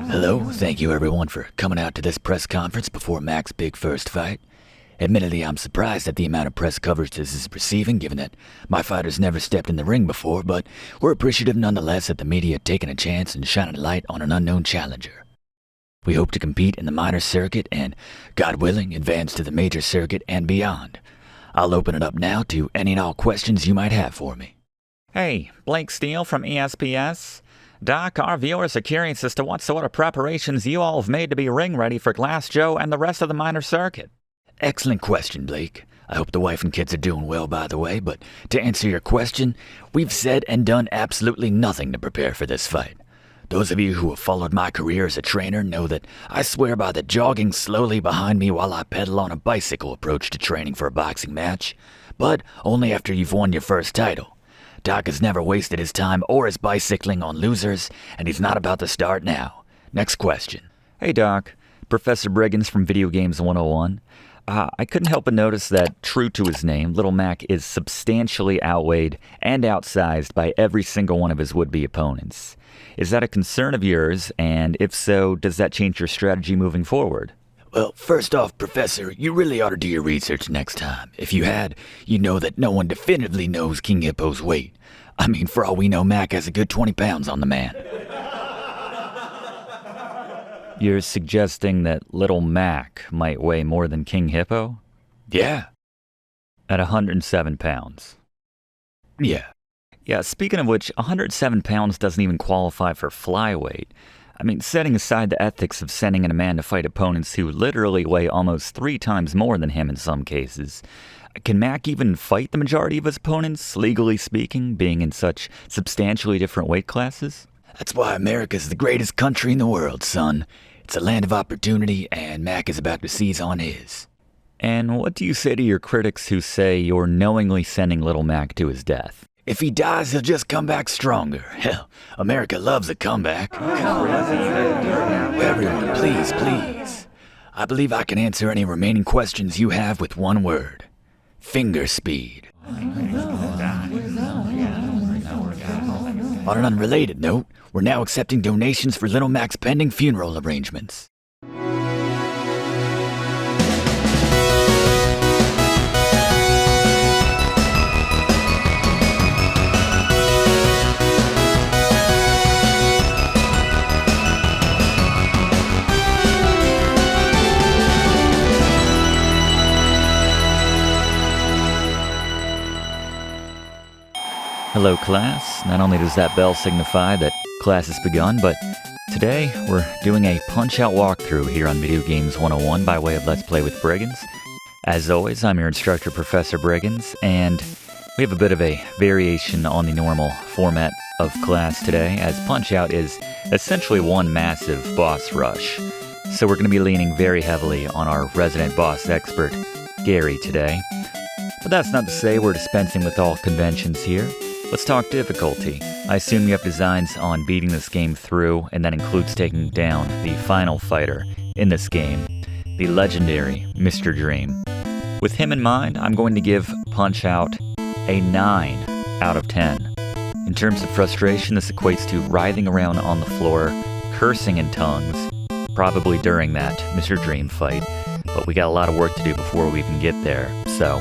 Hello, thank you everyone for coming out to this press conference before Mac's big first fight. Admittedly, I'm surprised at the amount of press coverage this is receiving, given that my fighter's never stepped in the ring before, but we're appreciative nonetheless at the media taking a chance and shining a light on an unknown challenger. We hope to compete in the minor circuit and, God willing, advance to the major circuit and beyond. I'll open it up now to any and all questions you might have for me. Hey, Blake Steele from ESPS. Doc, our viewers are curious as to what sort of preparations you all have made to be ring ready for Glass Joe and the rest of the minor circuit. Excellent question, Blake. I hope the wife and kids are doing well, by the way, but to answer your question, we've said and done absolutely nothing to prepare for this fight. Those of you who have followed my career as a trainer know that I swear by the jogging slowly behind me while I pedal on a bicycle approach to training for a boxing match, but only after you've won your first title. Doc has never wasted his time or his bicycling on losers, and he's not about to start now. Next question. Hey, Doc. Professor Briggins from Video Games 101. I couldn't help but notice that, true to his name, Little Mac is substantially outweighed and outsized by every single one of his would-be opponents. Is that a concern of yours, and if so, does that change your strategy moving forward? Well, first off, Professor, you really ought to do your research next time. If you had, you know that no one definitively knows King Hippo's weight. I mean, for all we know, Mac has a good 20 pounds on the man. You're suggesting that Little Mac might weigh more than King Hippo? Yeah. At 107 pounds. Yeah. Yeah, speaking of which, 107 pounds doesn't even qualify for flyweight. I mean, setting aside the ethics of sending in a man to fight opponents who literally weigh almost 3 times more than him in some cases, can Mac even fight the majority of his opponents, legally speaking, being in such substantially different weight classes? That's why America's the greatest country in the world, son. It's a land of opportunity, and Mac is about to seize on his. And what do you say to your critics who say you're knowingly sending Little Mac to his death? If he dies, he'll just come back stronger. Hell, America loves a comeback. Everyone, please, please. I believe I can answer any remaining questions you have with one word. Finger speed. On an unrelated note, we're now accepting donations for Little Mac's pending funeral arrangements. Hello, class. Not only does that bell signify that class has begun, but today we're doing a punch-out walkthrough here on Video Games 101 by way of Let's Play with Briggins. As always, I'm your instructor, Professor Briggins, and we have a bit of a variation on the normal format of class today, as Punch-Out is essentially one massive boss rush. So we're going to be leaning very heavily on our resident boss expert, Gary, today. But that's not to say we're dispensing with all conventions here. Let's talk difficulty. I assume you have designs on beating this game through, and that includes taking down the final fighter in this game, the legendary Mr. Dream. With him in mind, I'm going to give Punch-Out a 9 out of 10. In terms of frustration, this equates to writhing around on the floor, cursing in tongues, probably during that Mr. Dream fight, but we got a lot of work to do before we even get there, so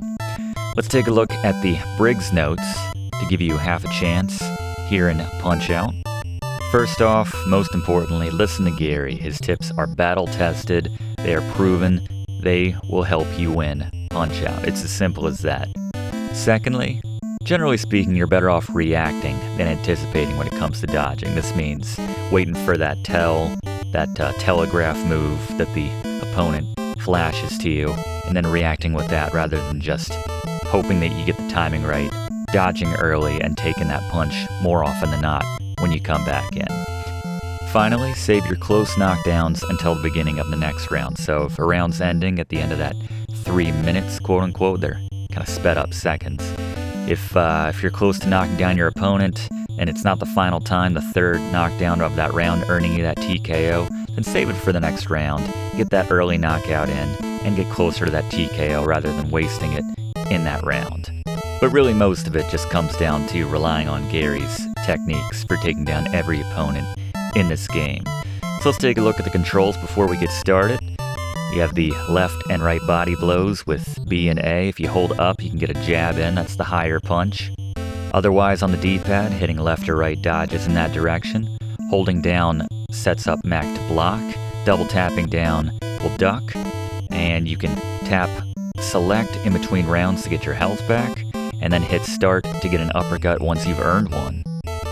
let's take a look at the Briggs notes to give you half a chance here in Punch-Out. First off, most importantly, listen to Gary. His tips are battle-tested, they are proven, they will help you win Punch-Out. It's as simple as that. Secondly, generally speaking, you're better off reacting than anticipating when it comes to dodging. This means waiting for that telegraph move that the opponent flashes to you, and then reacting with that rather than just hoping that you get the timing right, dodging early and taking that punch more often than not when you come back in. Finally, save your close knockdowns until the beginning of the next round. So if a round's ending at the end of that 3 minutes, quote unquote, they're kind of sped up seconds. If you're close to knocking down your opponent and it's not the final time, the third knockdown of that round earning you that TKO, then save it for the next round, get that early knockout in, and get closer to that TKO rather than wasting it in that round. But really most of it just comes down to relying on Gary's techniques for taking down every opponent in this game. So let's take a look at the controls before we get started. You have the left and right body blows with B and A. If you hold up, you can get a jab in. That's the higher punch. Otherwise, on the D-pad, hitting left or right dodges in that direction. Holding down sets up Mac to block. Double tapping down will duck. And you can tap select in between rounds to get your health back. And then hit start to get an uppercut once you've earned one.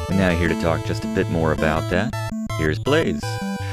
We're now here to talk just a bit more about that. Here's Blaze.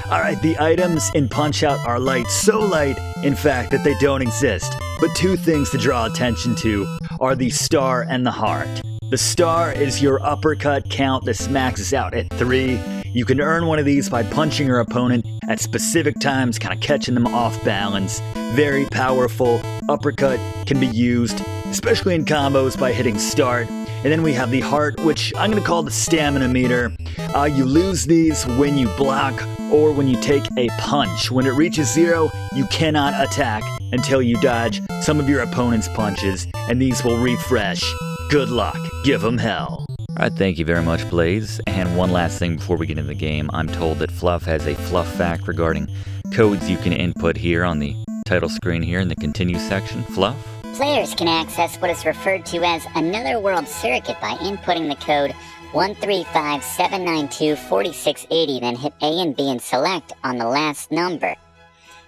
Alright, the items in Punch-Out are light, so light, in fact, that they don't exist. But two things to draw attention to are the star and the heart. The star is your uppercut count. This maxes out at 3. You can earn one of these by punching your opponent at specific times, kind of catching them off balance. Very powerful. Uppercut can be used, especially in combos, by hitting start. And then we have the heart, which I'm going to call the stamina meter. You lose these when you block or when you take a punch. When it reaches 0, you cannot attack until you dodge some of your opponent's punches, and these will refresh. Good luck. Give 'em hell. Alright, thank you very much, Blaze. And one last thing before we get into the game. I'm told that Fluff has a Fluff fact regarding codes you can input here on the title screen here in the continue section. Fluff? Players can access what is referred to as Another World Circuit by inputting the code 1357924680, then hit A and B and select on the last number.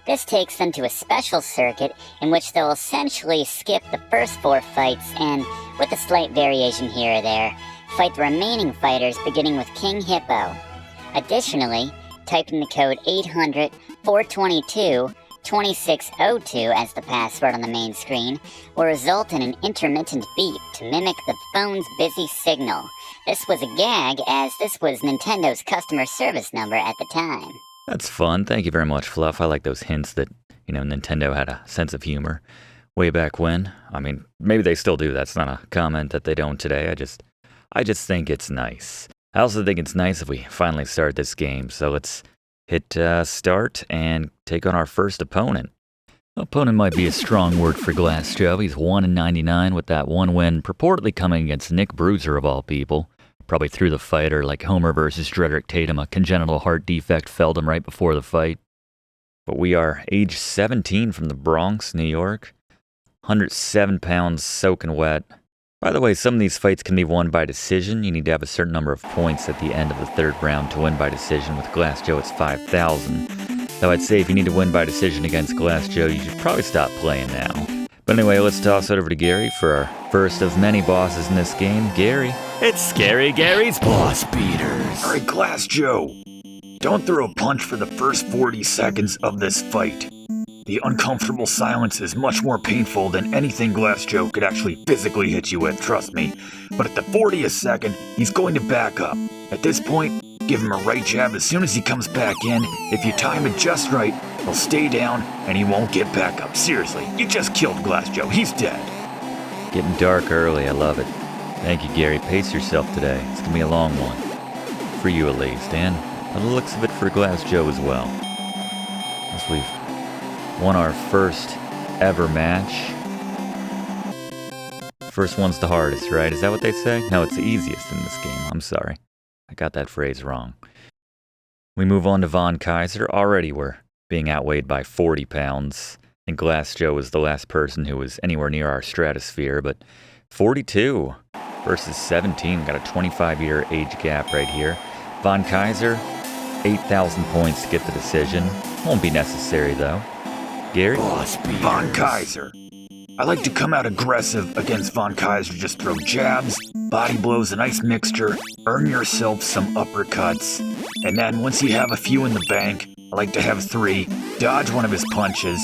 This takes them to a special circuit in which they'll essentially skip the first 4 fights and, with a slight variation here or there, fight the remaining fighters beginning with King Hippo. Additionally, typing the code 800-422-2602 as the password on the main screen will result in an intermittent beep to mimic the phone's busy signal. This was a gag, as this was Nintendo's customer service number at the time. That's fun. Thank you very much, Fluff. I like those hints that, Nintendo had a sense of humor way back when. I mean, maybe they still do. That's not a comment that they don't today. I just think it's nice. I also think it's nice if we finally start this game. So let's hit start and take on our first opponent. Opponent might be a strong word for Glass Joe. He's 1-99 with that one win purportedly coming against Nick Bruiser of all people. Probably threw the fighter like Homer versus Drederick Tatum. A congenital heart defect felled him right before the fight. But we are age 17 from the Bronx, New York. 107 pounds soaking wet. By the way, some of these fights can be won by decision. You need to have a certain number of points at the end of the 3rd round to win by decision. With Glass Joe, it's 5,000. Though I'd say if you need to win by decision against Glass Joe, you should probably stop playing now. But anyway, let's toss it over to Gary for our first of many bosses in this game. Gary. It's Scary Gary's Boss Beaters. Alright, Glass Joe. Don't throw a punch for the first 40 seconds of this fight. The uncomfortable silence is much more painful than anything Glass Joe could actually physically hit you with, trust me. But at the 40th second, he's going to back up. At this point, give him a right jab as soon as he comes back in. If you time it just right, he'll stay down and he won't get back up. Seriously, you just killed Glass Joe. He's dead. Getting dark early, I love it. Thank you, Gary. Pace yourself today. It's going to be a long one. For you at least, and by the looks of it for Glass Joe as well. As we've won our first ever match. First one's the hardest, right? Is that what they say? No, it's the easiest in this game. I'm sorry. I got that phrase wrong. We move on to Von Kaiser. Already we're being outweighed by 40 pounds. And Glass Joe was the last person who was anywhere near our stratosphere, but 42 versus 17. Got a 25-year age gap right here. Von Kaiser, 8,000 points to get the decision. Won't be necessary, though. Gary? Von Kaiser. I like to come out aggressive against Von Kaiser. Just throw jabs, body blows, a nice mixture. Earn yourself some uppercuts. And then once you have a few in the bank, I like to have 3. Dodge one of his punches.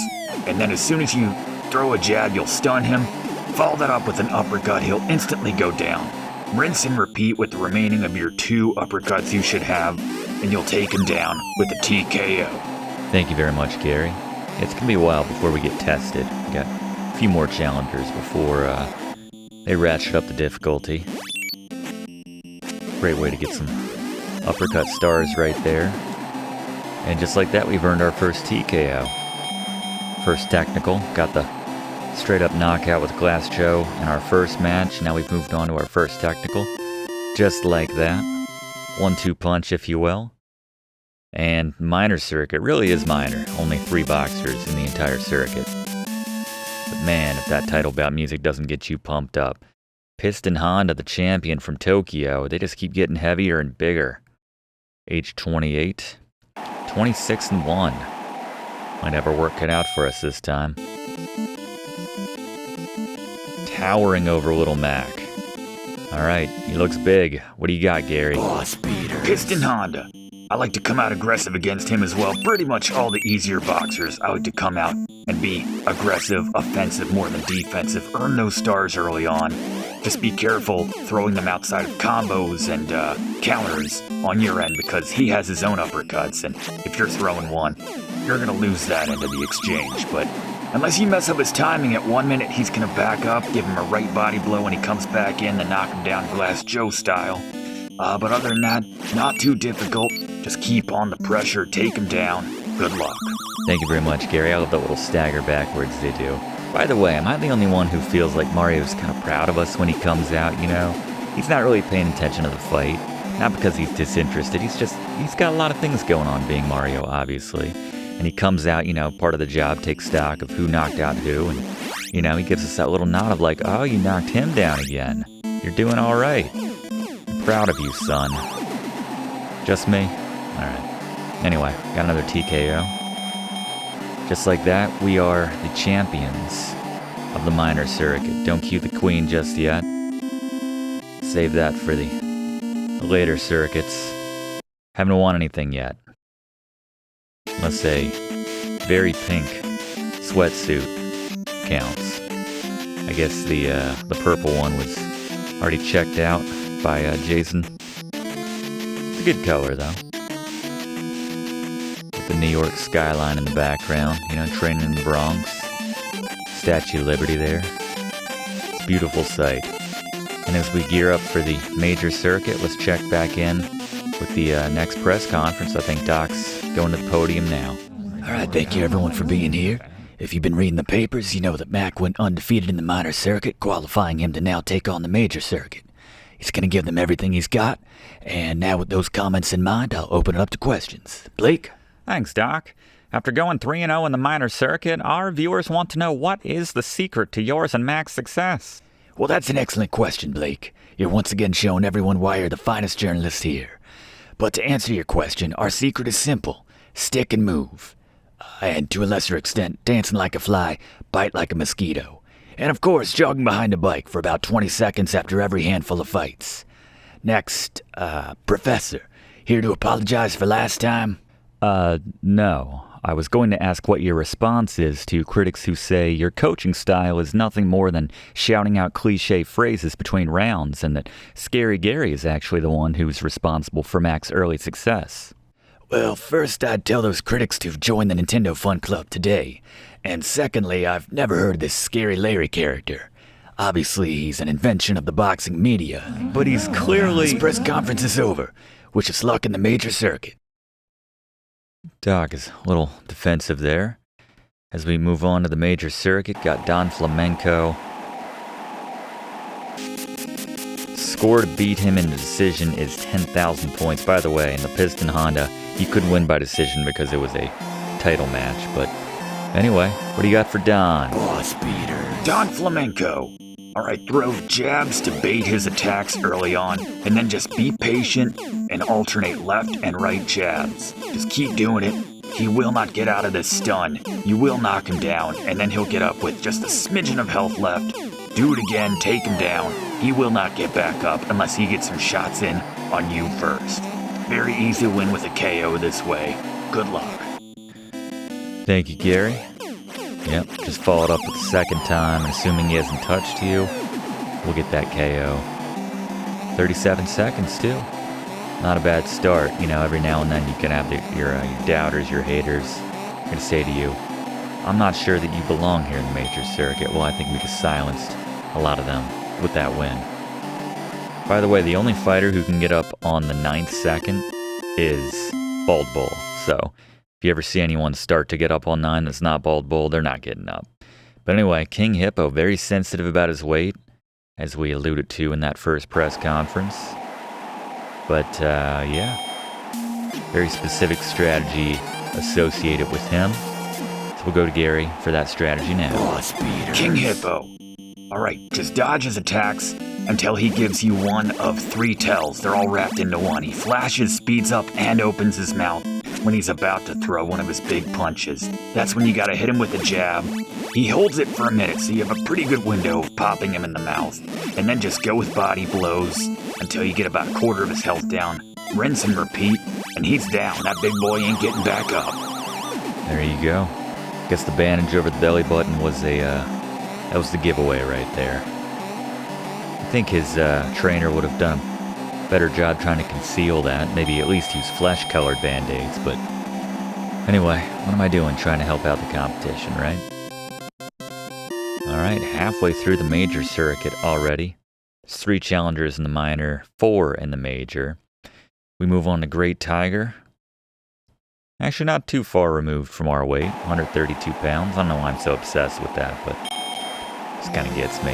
And then as soon as you throw a jab, you'll stun him. Follow that up with an uppercut. He'll instantly go down. Rinse and repeat with the remaining of your 2 uppercuts you should have. And you'll take him down with a TKO. Thank you very much, Gary. It's going to be a while before we get tested. We got a few more challengers before they ratchet up the difficulty. Great way to get some uppercut stars right there. And just like that, we've earned our first TKO. First technical. Got the straight up knockout with Glass Joe in our first match. Now we've moved on to our first technical. Just like that. 1-2 punch, if you will. And minor circuit really is minor. Only 3 boxers in the entire circuit. But man, if that title bout music doesn't get you pumped up. Piston Honda, the champion from Tokyo, they just keep getting heavier and bigger. Age 28, 26-1. Might have our work cut out for us this time. Towering over Little Mac. Alright, he looks big. What do you got, Gary? Boss beater. Piston Honda. I like to come out aggressive against him as well. Pretty much all the easier boxers, I like to come out and be aggressive, offensive more than defensive. Earn those stars early on. Just be careful throwing them outside of combos and counters on your end because he has his own uppercuts, and if you're throwing one, you're going to lose that end of the exchange. But unless you mess up his timing at 1 minute, he's going to back up, give him a right body blow when he comes back in, then knock him down Glass Joe style. But other than that, not too difficult. Just keep on the pressure, take him down. Good luck. Thank you very much, Gary. I love that little stagger backwards they do. By the way, am I the only one who feels like Mario's kind of proud of us when he comes out, you know? He's not really paying attention to the fight. Not because he's disinterested, he's got a lot of things going on being Mario, obviously. And he comes out, you know, part of the job, takes stock of who knocked out who, and, you know, he gives us that little nod of like, oh, you knocked him down again. You're doing all right. I'm proud of you, son. Just me? Alright. Anyway, got another TKO. Just like that, we are the champions of the minor circuit. Don't cue the queen just yet. Save that for the later circuits. Haven't won anything yet. Unless a very pink sweatsuit counts. I guess the purple one was already checked out by Jason. It's a good color though. With the New York skyline in the background, you know, training in the Bronx. Statue of Liberty there. It's a beautiful sight. And as we gear up for the major circuit, let's check back in with the next press conference. I think Doc's going to the podium now. All right, thank you everyone for being here. If you've been reading the papers, you know that Mac went undefeated in the minor circuit, qualifying him to now take on the major circuit. He's going to give them everything he's got, and now with those comments in mind, I'll open it up to questions. Blake? Thanks, Doc. After going 3-0 in the minor circuit, our viewers want to know what is the secret to yours and Mac's success? Well, that's an excellent question, Blake. You're once again showing everyone why you're the finest journalist here. But to answer your question, our secret is simple. Stick and move. And to a lesser extent, dancing like a fly, bite like a mosquito. And of course, jogging behind a bike for about 20 seconds after every handful of fights. Next, Professor, here to apologize for last time? No. I was going to ask what your response is to critics who say your coaching style is nothing more than shouting out cliché phrases between rounds, and that Scary Gary is actually the one who's responsible for Mac's early success. Well, first I'd tell those critics to join the Nintendo Fun Club today. And secondly, I've never heard of this Scary Larry character. Obviously, he's an invention of the boxing media. But he's clearly... This press conference is over. Wish us luck in the major circuit. Doc is a little defensive there. As we move on to the major circuit, got Don Flamenco. Score to beat him in the decision is 10,000 points. By the way, in the Piston Honda, he couldn't win by decision because it was a title match. But anyway, what do you got for Don? Boss beater. Don Flamenco. Alright, throw jabs to bait his attacks early on, and then just be patient and alternate left and right jabs. Just keep doing it. He will not get out of this stun. You will knock him down, and then he'll get up with just a smidgen of health left. Do it again, take him down. He will not get back up unless he gets some shots in on you first. Very easy to win with a KO this way. Good luck. Thank you, Gary. Yep, just followed up with the second time, and assuming he hasn't touched you, we'll get that KO. 37 seconds, too. Not a bad start. You know, every now and then you can have your doubters, your haters. I'm going to say to you, I'm not sure that you belong here in the major circuit. Well, I think we just silenced a lot of them with that win. By the way, the only fighter who can get up on the 9th second is Bald Bull. So, if you ever see anyone start to get up on 9 that's not Bald Bull, they're not getting up. But anyway, King Hippo, very sensitive about his weight, as we alluded to in that first press conference. But, yeah. very specific strategy associated with him. So we'll go to Gary for that strategy now. Boss beaters. King Hippo. Alright, just dodge his attacks until he gives you one of 3 tells. They're all wrapped into one. He flashes, speeds up, and opens his mouth when he's about to throw one of his big punches. That's when you gotta hit him with a jab. He holds it for a minute, so you have a pretty good window of popping him in the mouth. And then just go with body blows until you get about a quarter of his health down. Rinse and repeat, and he's down. That big boy ain't getting back up. There you go. Guess the bandage over the belly button was that was the giveaway right there. I think his trainer would have done a better job trying to conceal that. Maybe at least use flesh-colored band-aids, but anyway, what am I doing trying to help out the competition, right? Alright, halfway through the major circuit already. There's 3 challengers in the minor, 4 in the major. We move on to Great Tiger. Actually, not too far removed from our weight, 132 pounds. I don't know why I'm so obsessed with that, but this kind of gets me.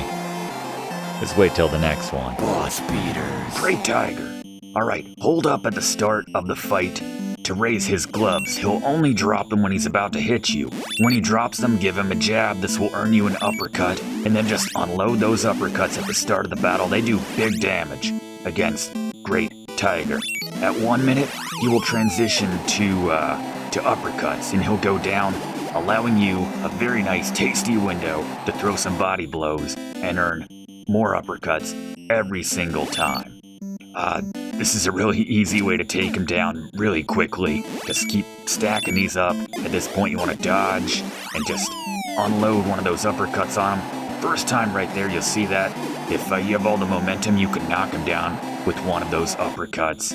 Let's wait till the next one. Boss beaters. Great Tiger. Alright, hold up at the start of the fight to raise his gloves. He'll only drop them when he's about to hit you. When he drops them, give him a jab. This will earn you an uppercut, and then just unload those uppercuts at the start of the battle. They do big damage against Great Tiger. At 1 minute, he will transition to uppercuts, and he'll go down, allowing you a very nice, tasty window to throw some body blows and earn more uppercuts every single time. This is a really easy way to take him down really quickly. Just keep stacking these up. At this point, you want to dodge and just unload one of those uppercuts on him. First time right there, you'll see that. If you have all the momentum, you can knock him down with one of those uppercuts.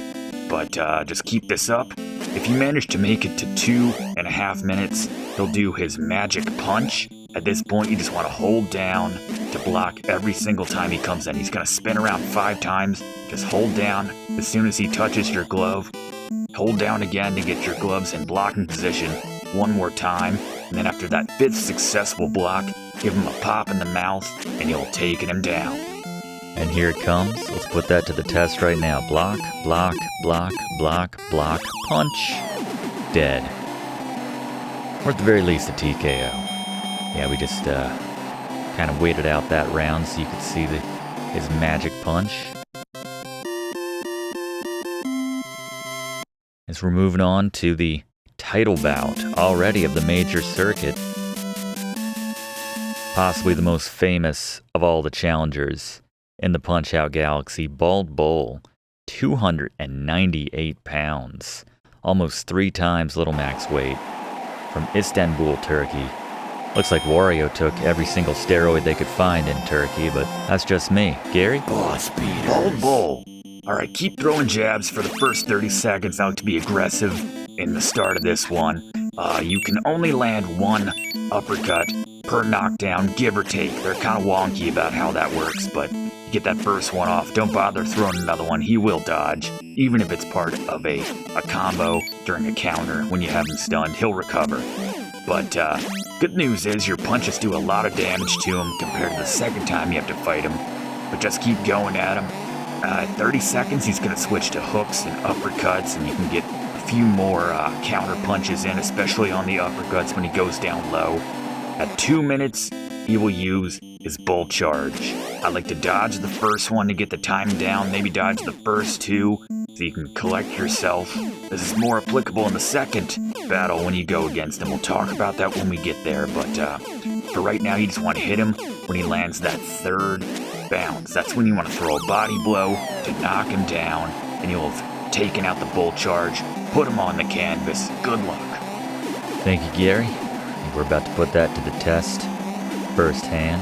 But just keep this up. If you manage to make it to 2.5 minutes, he'll do his magic punch. At this point, you just want to hold down to block every single time he comes in. He's going to spin around 5 times. Just hold down as soon as he touches your glove. Hold down again to get your gloves in blocking position 1 more time. And then after that 5th successful block, give him a pop in the mouth and you'll have taken him down. And here it comes. Let's put that to the test right now. Block, block, block, block, block, punch. Dead. Or at the very least a TKO. Yeah, we just kind of waited out that round so you could see his magic punch. As we're moving on to the title bout already of the major circuit. Possibly the most famous of all the challengers in the Punch-Out Galaxy, Bald Bull, 298 pounds, almost 3 times Little Mac's weight, from Istanbul, Turkey. Looks like Wario took every single steroid they could find in Turkey, but that's just me. Gary? Boss beaters. Bald Bull. Alright, keep throwing jabs for the first 30 seconds. I like to be aggressive in the start of this one. You can only land 1 uppercut per knockdown, give or take. They're kind of wonky about how that works, but you get that first one off. Don't bother throwing another one. He will dodge, even if it's part of a combo during a counter. When you have him stunned, he'll recover. But good news is your punches do a lot of damage to him compared to the second time you have to fight him. But just keep going at him. At 30 seconds, he's going to switch to hooks and uppercuts, and you can get a few more counter punches in, especially on the uppercuts when he goes down low. At 2 minutes, he will use his bull charge. I like to dodge the first one to get the time down, maybe dodge the first 2 so you can collect yourself. This is more applicable in the second battle when you go against him. We'll talk about that when we get there, but for right now, you just want to hit him when he lands that 3rd bounce. That's when you want to throw a body blow to knock him down, and you'll have taken out the bull charge, put him on the canvas. Good luck. Thank you, Gary. I think we're about to put that to the test firsthand.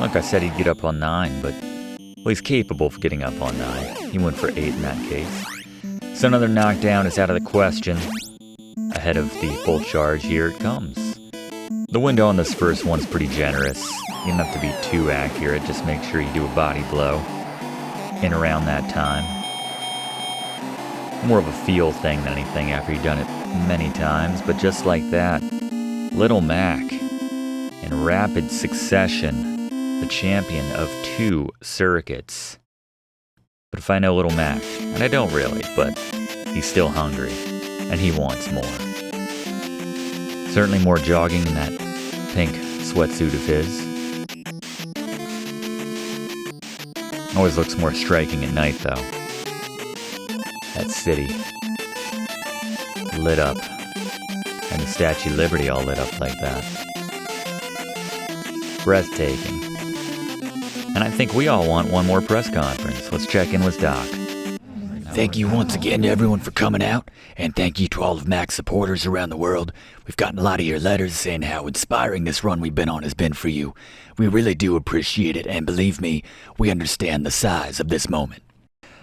Like I said, he'd get up on 9, but well, he's capable of getting up on 9. He went for 8 in that case. So another knockdown is out of the question. Ahead of the full charge, here it comes. The window on this first one's pretty generous. You don't have to be too accurate, just make sure you do a body blow in around that time. More of a feel thing than anything after you've done it many times, but just like that, Little Mac, in rapid succession, the champion of 2 circuits. But if I know Little Mac, and I don't really, but he's still hungry, and he wants more. Certainly more jogging in that pink sweatsuit of his. Always looks more striking at night, though. That city lit up, and the Statue of Liberty all lit up like that. Breathtaking. And I think we all want one more press conference. Let's check in with Doc. Thank you once again to everyone for coming out, and thank you to all of Mac's supporters around the world. We've gotten a lot of your letters saying how inspiring this run we've been on has been for you. We really do appreciate it, and believe me, we understand the size of this moment.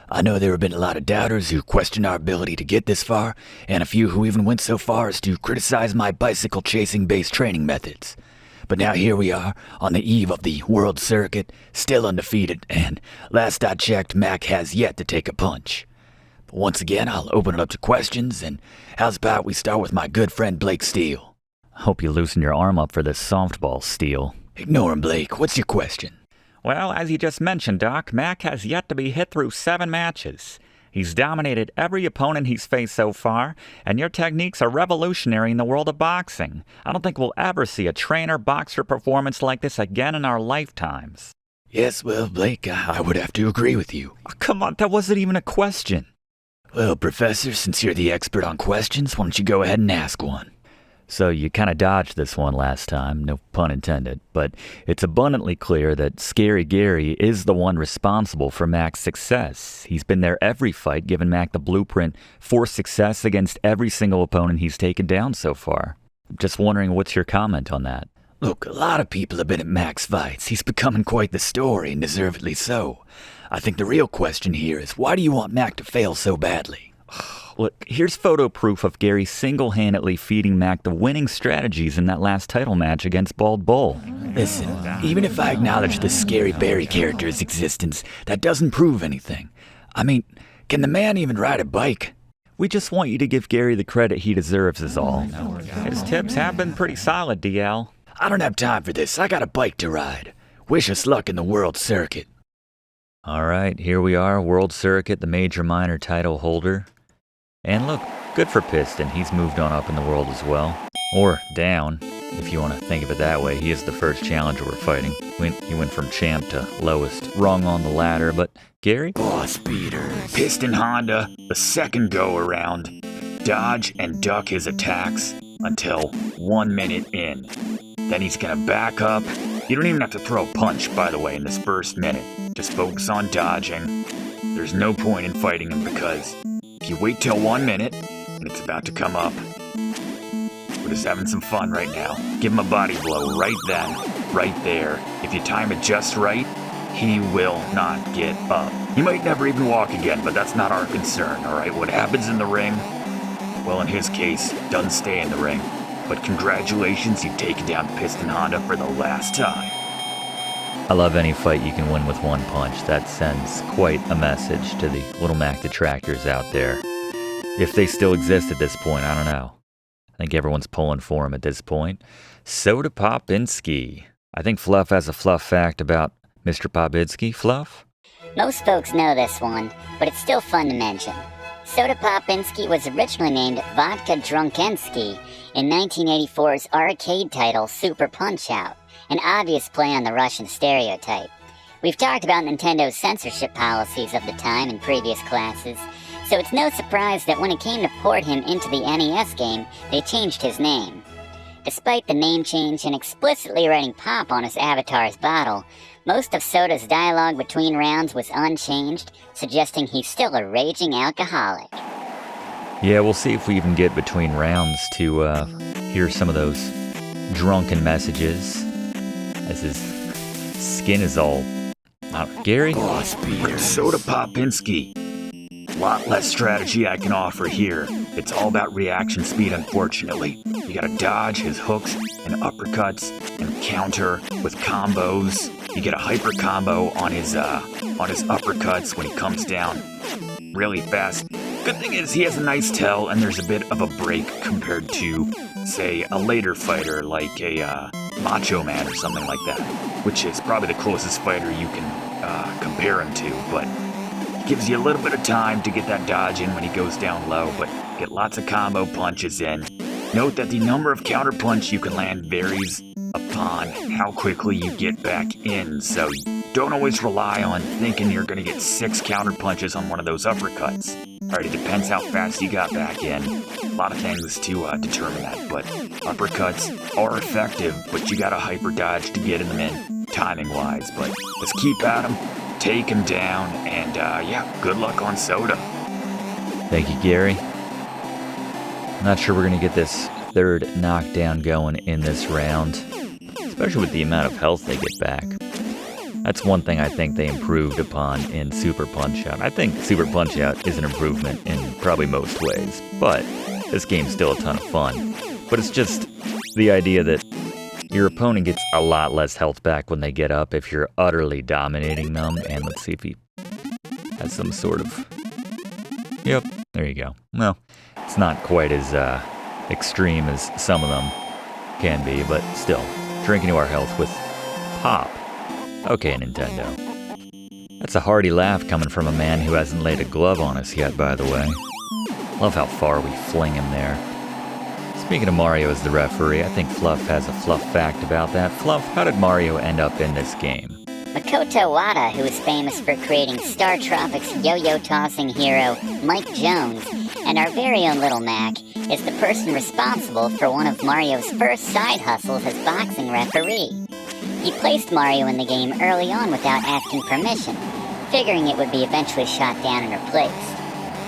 I know there have been a lot of doubters who question our ability to get this far, and a few who even went so far as to criticize my bicycle chasing-based training methods. But now here we are, on the eve of the World Circuit, still undefeated, and last I checked, Mac has yet to take a punch. But once again, I'll open it up to questions, and how's about we start with my good friend Blake Steele? Hope you loosen your arm up for this softball, Steele. Ignore him, Blake. What's your question? Well, as you just mentioned, Doc, Mac has yet to be hit through 7 matches. He's dominated every opponent he's faced so far, and your techniques are revolutionary in the world of boxing. I don't think we'll ever see a trainer-boxer performance like this again in our lifetimes. Yes, well, Blake, I would have to agree with you. Oh, come on, that wasn't even a question. Well, Professor, since you're the expert on questions, why don't you go ahead and ask one? So you kind of dodged this one last time, no pun intended, but it's abundantly clear that Scary Gary is the one responsible for Mac's success. He's been there every fight, giving Mac the blueprint for success against every single opponent he's taken down so far. Just wondering, what's your comment on that? Look, a lot of people have been at Mac's fights. He's becoming quite the story, and deservedly so. I think the real question here is, why do you want Mac to fail so badly? Look, here's photo proof of Gary single-handedly feeding Mac the winning strategies in that last title match against Bald Bull. Listen, even if I acknowledge the Scary Barry character's existence, that doesn't prove anything. I mean, can the man even ride a bike? We just want you to give Gary the credit he deserves is all. His tips have been pretty solid, DL. I don't have time for this. I got a bike to ride. Wish us luck in the World Circuit. All right, here we are, World Circuit, the major-minor title holder. And look, good for Piston. He's moved on up in the world as well. Or down, if you want to think of it that way. He is the first challenger we're fighting. He went from champ to lowest rung on the ladder, but Gary? Boss beater. Piston Honda, the second go-around. Dodge and duck his attacks until 1 minute in. Then he's gonna back up. You don't even have to throw a punch, by the way, in this first minute. Just focus on dodging. There's no point in fighting him because if you wait till 1 minute, and it's about to come up, we're just having some fun right now. Give him a body blow right then, right there. If you time it just right, he will not get up. He might never even walk again, but that's not our concern, alright? What happens in the ring, well, in his case, doesn't stay in the ring. But congratulations, you've taken down Piston Honda for the last time. I love any fight you can win with one punch. That sends quite a message to the Little Mac detractors out there. If they still exist at this point, I don't know. I think everyone's pulling for him at this point. Soda Popinski. I think Fluff has a Fluff fact about Mr. Popinski. Fluff? Most folks know this one, but it's still fun to mention. Soda Popinski was originally named Vodka Drunkenski in 1984's arcade title Super Punch-Out, an obvious play on the Russian stereotype. We've talked about Nintendo's censorship policies of the time in previous classes, so it's no surprise that when it came to port him into the NES game, they changed his name. Despite the name change and explicitly writing Pop on his avatar's bottle, most of Soda's dialogue between rounds was unchanged, suggesting he's still a raging alcoholic. Yeah, we'll see if we even get between rounds to hear some of those drunken messages, as his skin is all... Gary? Boss beater. Soda Popinski. Lot less strategy I can offer here. It's all about reaction speed, unfortunately. You gotta dodge his hooks and uppercuts and counter with combos. You get a hyper combo on his uppercuts when he comes down really fast. Good thing is he has a nice tell and there's a bit of a break compared to, say, a later fighter like a Macho Man or something like that, which is probably the closest fighter you can compare him to, but you gives you a little bit of time to get that dodge in when he goes down low, but get lots of combo punches in. Note that the number of counter punch you can land varies upon how quickly you get back in, so don't always rely on thinking you're going to get 6 counter punches on one of those uppercuts. Alright, it depends how fast you got back in. A lot of things to determine that, but uppercuts are effective, but you gotta hyper dodge to get in them in, timing-wise. But let's keep at him, take him down, and yeah, good luck on Soda. Thank you, Gary. I'm not sure we're going to get this third knockdown going in this round, especially with the amount of health they get back. That's one thing I think they improved upon in Super Punch-Out. I think Super Punch-Out is an improvement in probably most ways, but this game's still a ton of fun. But it's just the idea that your opponent gets a lot less health back when they get up if you're utterly dominating them. And let's see if he has some sort of... Yep, there you go. Well, it's not quite as extreme as some of them can be, but still, drinking to our health with Pop. Okay, Nintendo. That's a hearty laugh coming from a man who hasn't laid a glove on us yet, by the way. Love how far we fling him there. Speaking of Mario as the referee, I think Fluff has a Fluff fact about that. Fluff, how did Mario end up in this game? Makoto Wada, who is famous for creating Star Tropics yo-yo tossing hero Mike Jones, and our very own Little Mac, is the person responsible for one of Mario's first side hustles as boxing referee. He placed Mario in the game early on without asking permission, figuring it would be eventually shot down and replaced.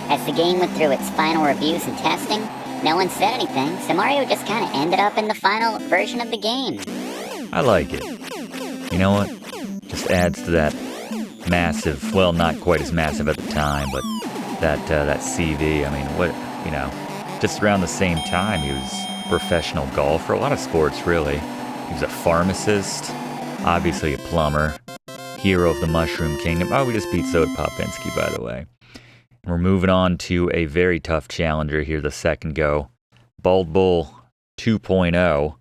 As the game went through its final reviews and testing, no one said anything, so Mario just kind of ended up in the final version of the game. I like it. You know what? Just adds to that massive, well, not quite as massive at the time, but that CV. I mean, what, you know, just around the same time, he was a professional golfer, a lot of sports, really. He was a pharmacist, obviously a plumber, hero of the Mushroom Kingdom. Oh, we just beat Soda Popinski, by the way. We're moving on to a very tough challenger here, the second go. Bald Bull 2.0,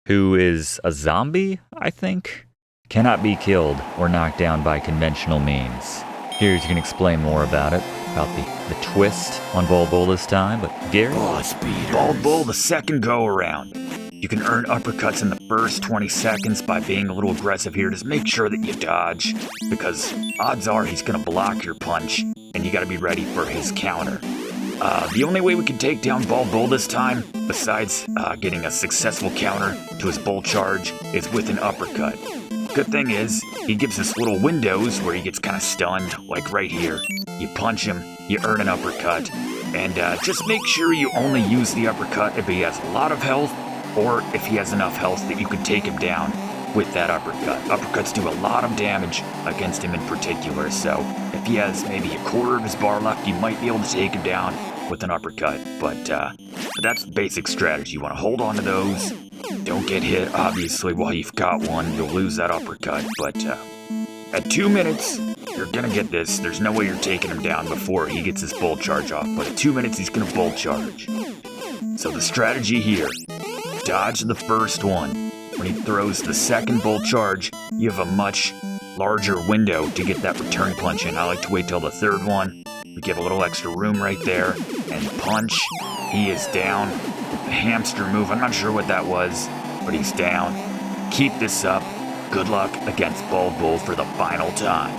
who is a zombie, I think? Cannot be killed or knocked down by conventional means. Here you can explain more about it, about the twist on Bald Bull this time, but Gary? Bald Bull, the second go around. You can earn uppercuts in the first 20 seconds by being a little aggressive here. Just make sure that you dodge, because odds are he's going to block your punch, and you got to be ready for his counter. The only way we can take down Bald Bull this time, besides getting a successful counter to his bull charge, is with an uppercut. Good thing is, he gives us little windows where he gets kind of stunned, like right here. You punch him, you earn an uppercut, and just make sure you only use the uppercut if he has a lot of health, or if he has enough health that you can take him down with that uppercut. Uppercuts do a lot of damage against him in particular, so if he has maybe a quarter of his bar left, you might be able to take him down with an uppercut. But that's the basic strategy. You want to hold on to those. Don't get hit, obviously, while you've got one. You'll lose that uppercut, but at 2 minutes, you're gonna get this. There's no way you're taking him down before he gets his bull charge off, but at 2 minutes, he's gonna bull charge. So the strategy here, dodge the first one. When he throws the second bull charge, you have a much larger window to get that return punch in. I like to wait till the third one. We get a little extra room right there, and punch. He is down with the hamster move. I'm not sure what that was, but he's down. Keep this up. Good luck against Bald Bull for the final time.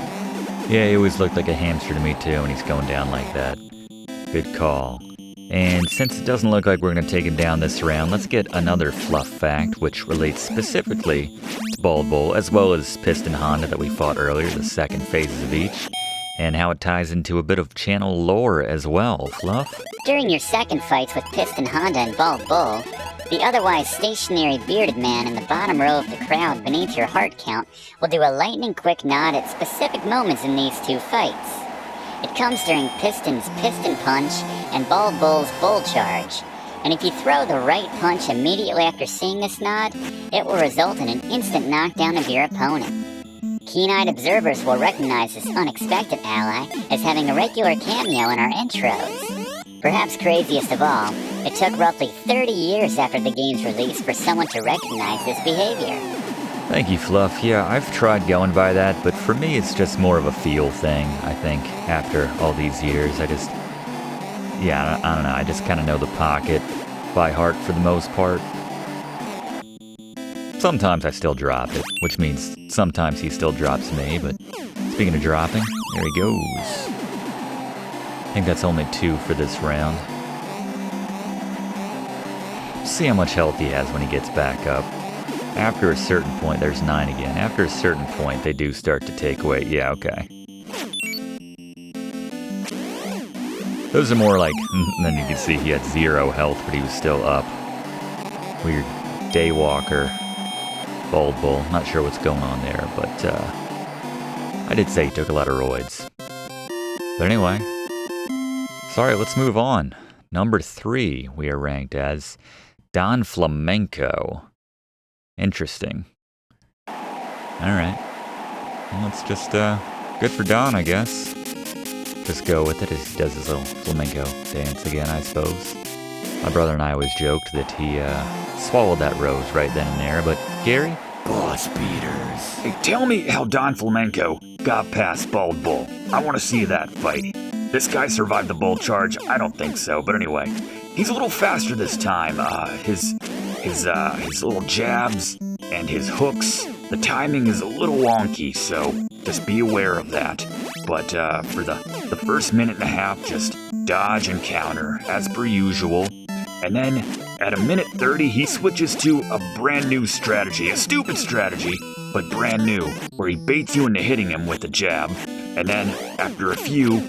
Yeah, he always looked like a hamster to me too when he's going down like that. Good call. And since it doesn't look like we're going to take him down this round, let's get another Fluff fact, which relates specifically to Bald Bull, as well as Piston Honda that we fought earlier, the second phases of each, and how it ties into a bit of channel lore as well. Fluff? During your second fights with Piston Honda and Bald Bull, the otherwise stationary bearded man in the bottom row of the crowd beneath your heart count will do a lightning quick nod at specific moments in these two fights. It comes during Piston's Piston Punch and Bald Bull's Bull Charge, and if you throw the right punch immediately after seeing this nod, it will result in an instant knockdown of your opponent. Keen-eyed observers will recognize this unexpected ally as having a regular cameo in our intros. Perhaps craziest of all, it took roughly 30 years after the game's release for someone to recognize this behavior. Thank you, Fluff. Yeah, I've tried going by that, but for me it's just more of a feel thing, I think, after all these years. I don't know, I just kind of know the pocket by heart for the most part. Sometimes I still drop it, which means sometimes he still drops me, but speaking of dropping, there he goes. I think that's only 2 for this round. See how much health he has when he gets back up. After a certain point, there's 9 again. After a certain point, they do start to take away. Yeah, okay. Those are more like, and then you can see he had 0 health, but he was still up. Weird daywalker, bald bull. Not sure what's going on there, but I did say he took a lot of roids. But anyway, sorry, let's move on. Number 3, we are ranked as Don Flamenco. Interesting. Alright. Well, it's just, good for Don, I guess. Just go with it as he does his little flamenco dance again, I suppose. My brother and I always joked that he, swallowed that rose right then and there, but Gary? Boss beaters. Hey, tell me how Don Flamenco got past Bald Bull. I want to see that fight. This guy survived the bull charge? I don't think so, but anyway. He's a little faster this time. His little jabs and his hooks, the timing is a little wonky, so just be aware of that. But for the first minute and a half, just dodge and counter, as per usual. And then at 1:30, he switches to a brand new strategy, a stupid strategy, but brand new, where he baits you into hitting him with a jab. And then after a few,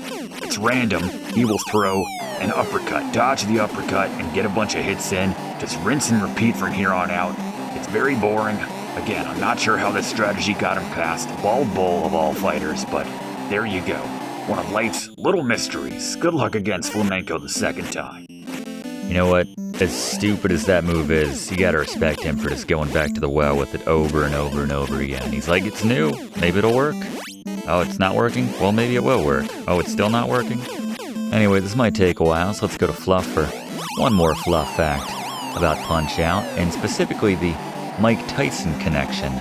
it's random, he will throw an uppercut, dodge the uppercut, and get a bunch of hits in. Just rinse and repeat from here on out. It's very boring. Again, I'm not sure how this strategy got him past Bald Bull of all fighters, but there you go. One of life's little mysteries. Good luck against Flamenco the second time. You know what? As stupid as that move is, you gotta respect him for just going back to the well with it over and over and over again. He's like, it's new. Maybe it'll work. Oh, it's not working? Well, maybe it will work. Oh, it's still not working? Anyway, this might take a while, so let's go to Fluff for one more Fluff fact about Punch-Out, and specifically the Mike Tyson connection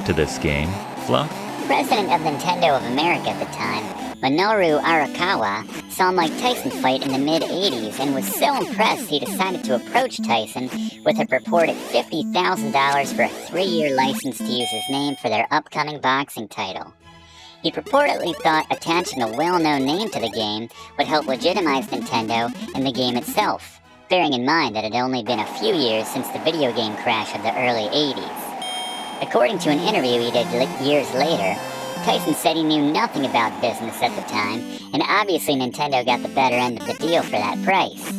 to this game. Fluff? President of Nintendo of America at the time, Minoru Arakawa, saw Mike Tyson fight in the mid-'80s and was so impressed he decided to approach Tyson with a purported $50,000 for a 3-year license to use his name for their upcoming boxing title. He purportedly thought attaching a well-known name to the game would help legitimize Nintendo and the game itself, bearing in mind that it had only been a few years since the video game crash of the early 80s. According to an interview he did years later, Tyson said he knew nothing about business at the time, and obviously Nintendo got the better end of the deal for that price.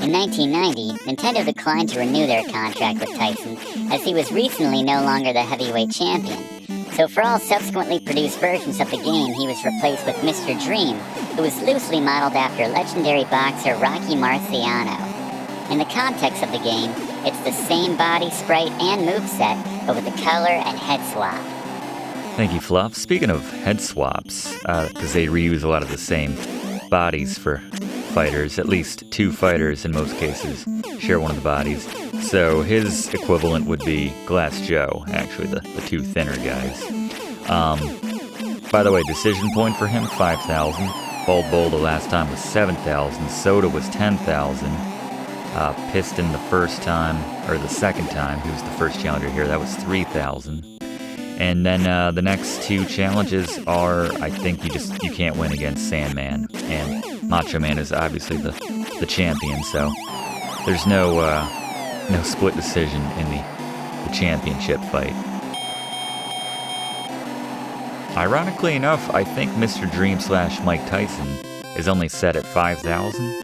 In 1990, Nintendo declined to renew their contract with Tyson, as he was recently no longer the heavyweight champion. So for all subsequently produced versions of the game, he was replaced with Mr. Dream, who was loosely modeled after legendary boxer Rocky Marciano. In the context of the game, it's the same body, sprite, and moveset, but with the color and head swap. Thank you, Fluff. Speaking of head swaps, because they reuse a lot of the same bodies for fighters, at least 2 fighters in most cases share one of the bodies. So his equivalent would be Glass Joe, actually, the 2 thinner guys. By the way, decision point for him, 5,000. Bald Bull the last time was 7,000. Soda was 10,000. Piston the first time, or the second time, he was the first challenger here, that was 3,000. And then the next 2 challenges are, I think you can't win against Sandman, and Macho Man is obviously the champion, so there's no split decision in the championship fight. Ironically enough, I think Mr. Dream / Mike Tyson is only set at 5,000,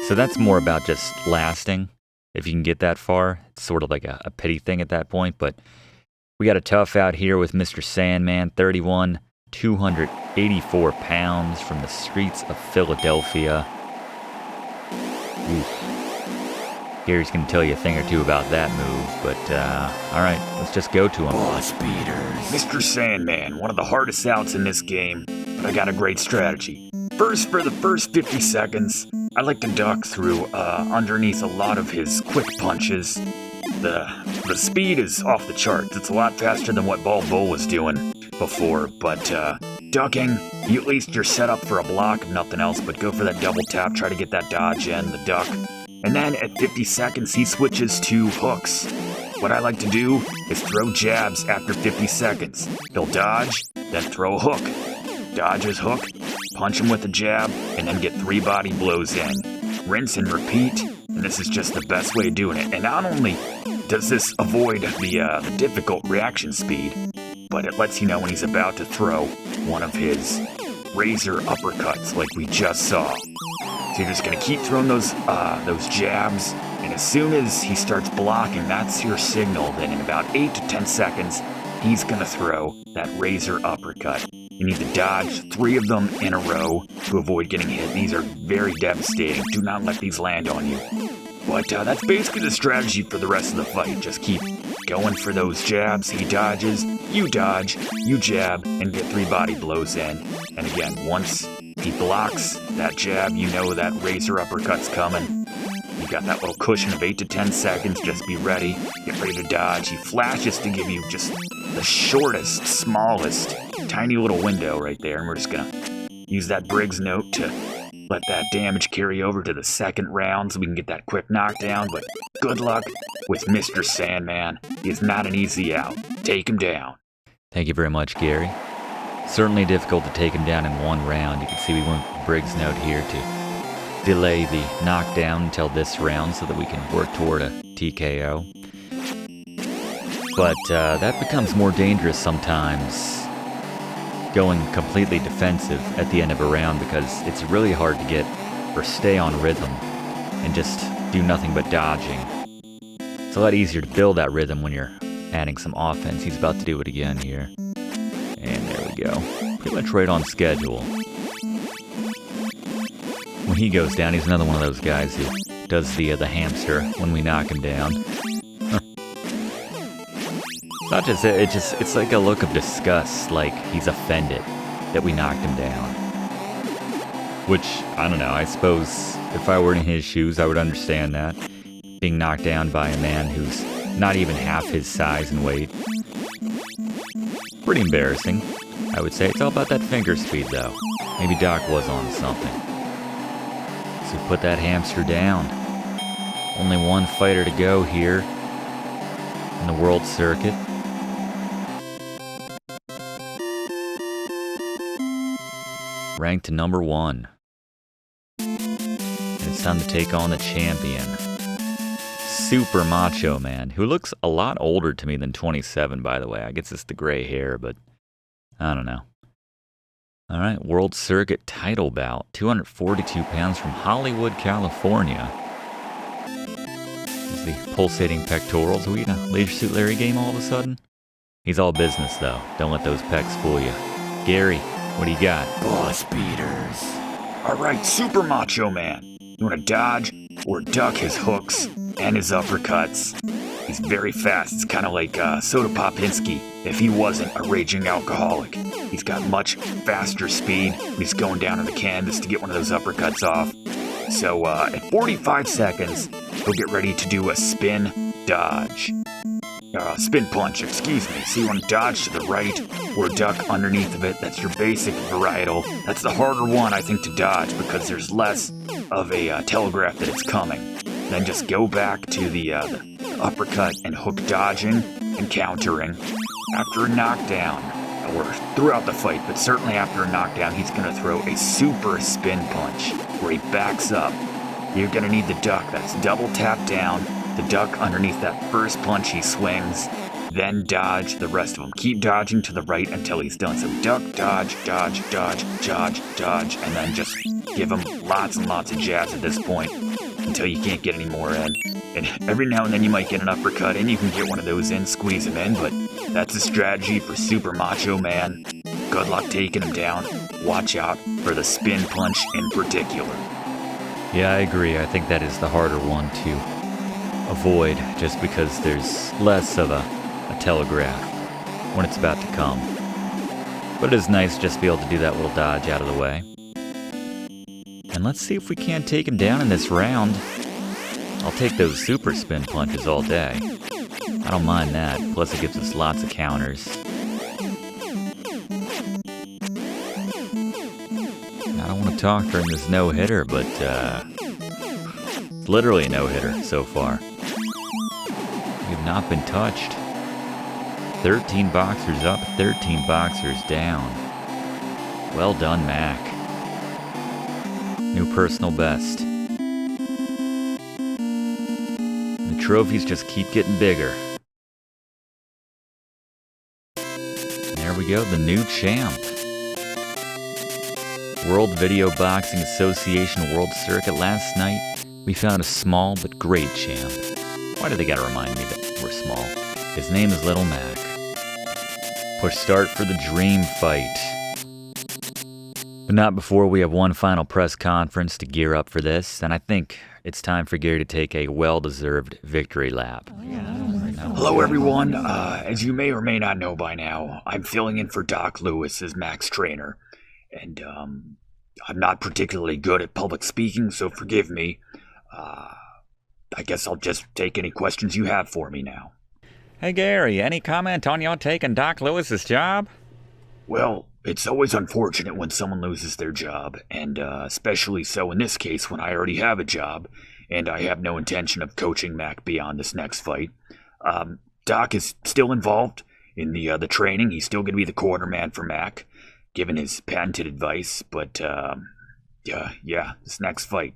so that's more about just lasting. If you can get that far, it's sort of like a pity thing at that point, but we got a tough out here with Mr. Sandman, 31, 284 pounds from the streets of Philadelphia. Oof. Gary's going to tell you a thing or two about that move, but alright, let's just go to him. Boss beaters. Mr. Sandman, one of the hardest outs in this game, but I got a great strategy. First, for the first 50 seconds, I like to duck through underneath a lot of his quick punches. The speed is off the charts. It's a lot faster than what Bald Bull was doing before, but ducking, you're set up for a block, if nothing else, but go for that double tap, try to get that dodge in, the duck. And then at 50 seconds, he switches to hooks. What I like to do is throw jabs after 50 seconds. He'll dodge, then throw a hook. Dodge his hook, punch him with a jab, and then get 3 body blows in. Rinse and repeat, and this is just the best way of doing it. And not only does this avoid the difficult reaction speed, but it lets you know when he's about to throw one of his razor uppercuts like we just saw. So you're just going to keep throwing those jabs, and as soon as he starts blocking, that's your signal that in about 8 to 10 seconds, he's going to throw that razor uppercut. You need to dodge 3 of them in a row to avoid getting hit. These are very devastating. Do not let these land on you. But that's basically the strategy for the rest of the fight. Just keep going for those jabs. He dodges, you dodge, you jab, and get 3 body blows in. And again, once he blocks that jab, you know that razor uppercut's coming. You got that little cushion of 8 to 10 seconds. Just be ready. Get ready to dodge. He flashes to give you just the shortest, smallest, tiny little window right there. And we're just going to use that Briggs note to let that damage carry over to the second round so we can get that quick knockdown. But good luck with Mr. Sandman. He is not an easy out. Take him down. Thank you very much, Gary. Certainly difficult to take him down in one round. You can see we went with Briggs' note here to delay the knockdown until this round so that we can work toward a TKO. But that becomes more dangerous sometimes, going completely defensive at the end of a round, because it's really hard to get or stay on rhythm and just do nothing but dodging. It's a lot easier to build that rhythm when you're adding some offense. He's about to do it again here. And there we go. Pretty much right on schedule. When he goes down, he's another one of those guys who does the hamster when we knock him down. Not just it's like a look of disgust, like he's offended that we knocked him down. Which, I don't know, I suppose if I were in his shoes, I would understand that. Being knocked down by a man who's not even half his size and weight. Pretty embarrassing, I would say. It's all about that finger speed, though. Maybe Doc was on something. So put that hamster down. Only one fighter to go here in the world circuit. Ranked to number 1. And it's time to take on the champion, Super Macho Man, who looks a lot older to me than 27, by the way. I guess it's the gray hair, but I don't know. All right, World Circuit title bout, 242 pounds from Hollywood, California. Is the pulsating pectorals. Are we in a Leisure Suit Larry game all of a sudden? He's all business, though. Don't let those pecs fool you. Gary, what do you got? Boss beaters. All right, Super Macho Man. You want to dodge or duck his hooks and his uppercuts. He's very fast. It's kind of like Soda Popinski if he wasn't a raging alcoholic. He's got much faster speed when he's going down on the canvas to get one of those uppercuts off. So at 45 seconds, he'll get ready to do a spin dodge. Spin punch, excuse me. So you want to dodge to the right or duck underneath of it. That's your basic varietal. That's the harder one, I think, to dodge because there's less of a telegraph that it's coming. Then just go back to the uppercut and hook dodging and countering. After a knockdown, or throughout the fight, but certainly after a knockdown, he's going to throw a super spin punch where he backs up. You're going to need the duck. That's double tap down, the duck underneath that first punch he swings, then dodge the rest of them. Keep dodging to the right until he's done. So duck, dodge, dodge, dodge, dodge, dodge, and then just give him lots and lots of jabs at this point until you can't get any more in. And every now and then you might get an uppercut in. You can get one of those in, squeeze him in, but that's a strategy for Super Macho Man. Good luck taking him down. Watch out for the spin punch in particular. Yeah, I agree. I think that is the harder one to avoid just because there's less of a telegraph when it's about to come. But it is nice just to be able to do that little dodge out of the way. And let's see if we can't take him down in this round. I'll take those super spin punches all day. I don't mind that, plus it gives us lots of counters. I don't want to talk during this no-hitter, but it's literally a no-hitter so far. We have not been touched. 13 boxers up, 13 boxers down. Well done, Mac. New personal best. The trophies just keep getting bigger. There we go, the new champ. World Video Boxing Association World Circuit. Last night, we found a small but great champ. Why do they gotta remind me that we're small? His name is Little Mac. Push start for the dream fight. But not before we have one final press conference to gear up for this, and I think it's time for Gary to take a well-deserved victory lap. Hello, everyone. As you may or may not know by now, I'm filling in for Doc Lewis as Mac's trainer. And, I'm not particularly good at public speaking, so forgive me. I guess I'll just take any questions you have for me now. Hey Gary, any comment on your taking Doc Lewis's job? Well, it's always unfortunate when someone loses their job, and especially so in this case when I already have a job, and I have no intention of coaching Mac beyond this next fight. Doc is still involved in the training. He's still going to be the quarterman for Mac, given his patented advice, but yeah, this next fight,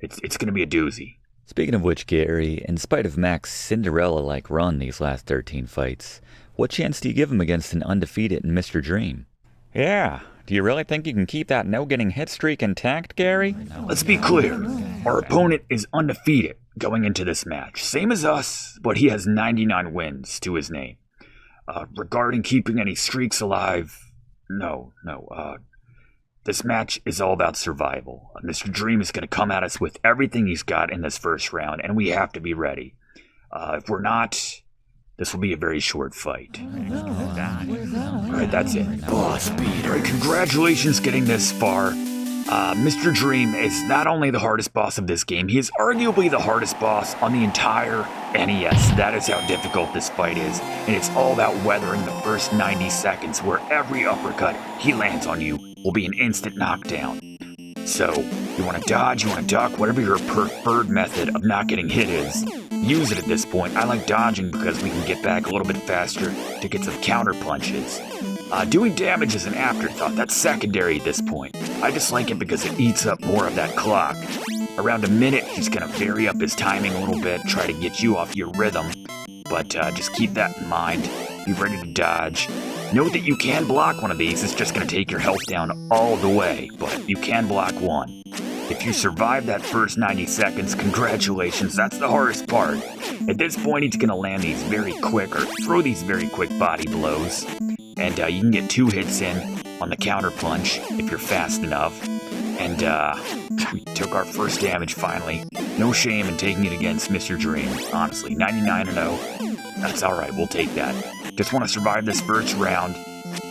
it's going to be a doozy. Speaking of which, Gary, in spite of Mac's Cinderella-like run these last 13 fights, what chance do you give him against an undefeated Mr. Dream? Yeah, do you really think you can keep that no-getting-hit streak intact, Gary? Let's be clear. Our opponent is undefeated going into this match. Same as us, but he has 99 wins to his name. Regarding keeping any streaks alive, no. This match is all about survival. Mr. Dream is going to come at us with everything he's got in this first round, and we have to be ready. If we're not, this will be a very short fight. Alright, that's it. Boss beater. Alright, congratulations getting this far. Mr. Dream is not only the hardest boss of this game, he is arguably the hardest boss on the entire NES. That is how difficult this fight is, and it's all about weathering the first 90 seconds where every uppercut he lands on you will be an instant knockdown. So, you want to dodge, you want to duck, whatever your preferred method of not getting hit is, use it at this point. I like dodging because we can get back a little bit faster to get some counter punches. Doing damage is an afterthought, that's secondary at this point. I just like it because it eats up more of that clock. Around a minute, he's going to vary up his timing a little bit, try to get you off your rhythm, but just keep that in mind. Be ready to dodge. Note that you can block one of these, it's just going to take your health down all the way, but you can block one. If you survive that first 90 seconds, congratulations, that's the hardest part. At this point, he's going to land these very quick, or throw these very quick body blows. And you can get 2 hits in on the counter punch if you're fast enough. And we took our first damage finally. No shame in taking it against Mr. Dream. Honestly, 99-0. That's alright, we'll take that. Just want to survive this first round.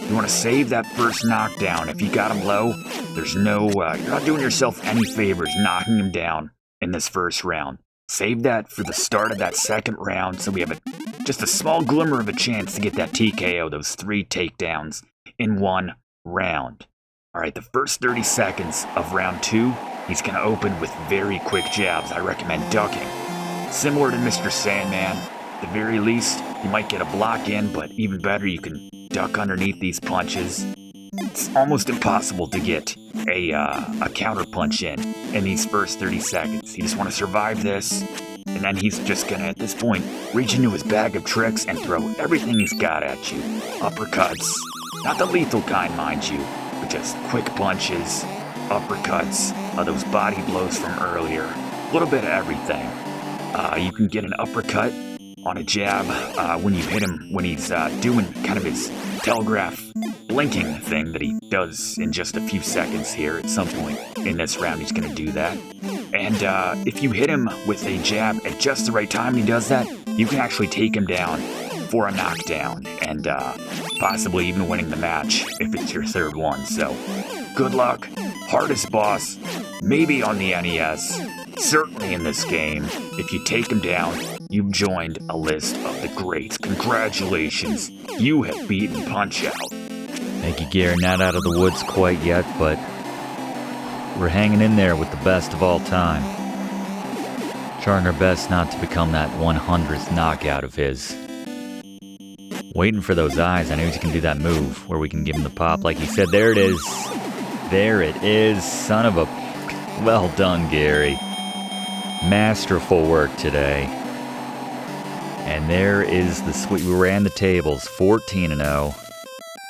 You want to save that first knockdown. If you got him low, there's no, you're not doing yourself any favors knocking him down in this first round. Save that for the start of that second round so we have just a small glimmer of a chance to get that TKO, those 3 takedowns in one round. Alright, the first 30 seconds of round 2, he's going to open with very quick jabs. I recommend ducking. Similar to Mr. Sandman, at the very least, you might get a block in, but even better, you can duck underneath these punches. It's almost impossible to get a counter punch in these first 30 seconds. You just want to survive this, and then he's just gonna, at this point, reach into his bag of tricks and throw everything he's got at you. Uppercuts, not the lethal kind, mind you, but just quick punches, uppercuts, those body blows from earlier, a little bit of everything. You can get an uppercut on a jab when you hit him, when he's doing kind of his telegraph blinking thing that he does in just a few seconds here. At some point in this round, he's going to do that. And if you hit him with a jab at just the right time and he does that, you can actually take him down for a knockdown and possibly even winning the match if it's your third one. So good luck. Hardest boss, maybe on the NES. Certainly in this game, if you take him down, you've joined a list of the greats. Congratulations, you have beaten Punchout. Thank you, Gary. Not out of the woods quite yet, but we're hanging in there with the best of all time. Trying our best not to become that 100th knockout of his. Waiting for those eyes. I know you can do that move where we can give him the pop like he said. There it is. There it is. Son of a... Well done, Gary. Masterful work today. And there is the sweet... We ran the tables. 14-0.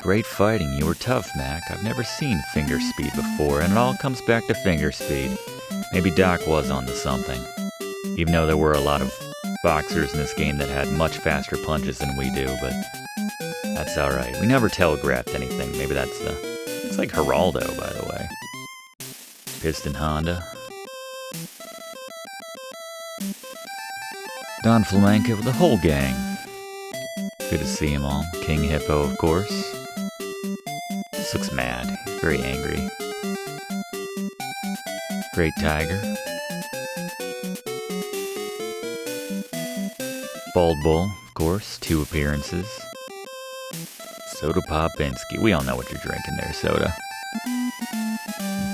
Great fighting. You were tough, Mac. I've never seen finger speed before, and it all comes back to finger speed. Maybe Doc was onto something. Even though there were a lot of boxers in this game that had much faster punches than we do, but that's alright. We never telegraphed anything. Maybe that's the... It's like Geraldo, by the way. Piston Honda. Don Flamenco, the whole gang. Good to see them all. King Hippo, of course. This looks mad. He's very angry. Great Tiger. Bald Bull, of course. 2 appearances. Soda Popinski. We all know what you're drinking there, Soda.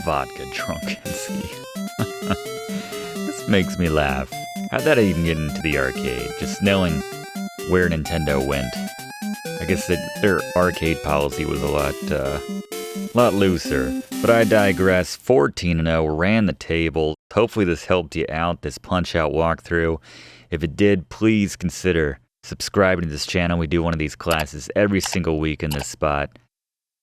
Vodka Drunkenski. This makes me laugh. How'd that even get into the arcade? Just knowing where Nintendo went. I guess their arcade policy was a lot looser. But I digress. 14-0, ran the table. Hopefully this helped you out, this Punch-Out walkthrough. If it did, please consider subscribing to this channel. We do one of these classes every single week in this spot.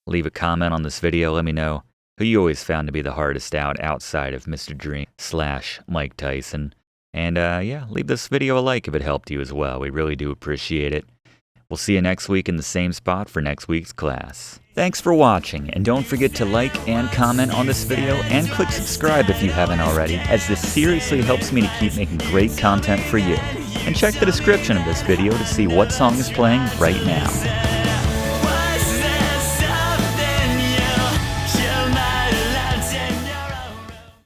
Leave a comment on this video. Let me know who you always found to be the hardest out outside of Mr. Dream / Mike Tyson. And yeah, leave this video a like if it helped you as well. We really do appreciate it. We'll see you next week in the same spot for next week's class. Thanks for watching, and don't forget to like and comment on this video, and click subscribe if you haven't already, as this seriously helps me to keep making great content for you. And check the description of this video to see what song is playing right now.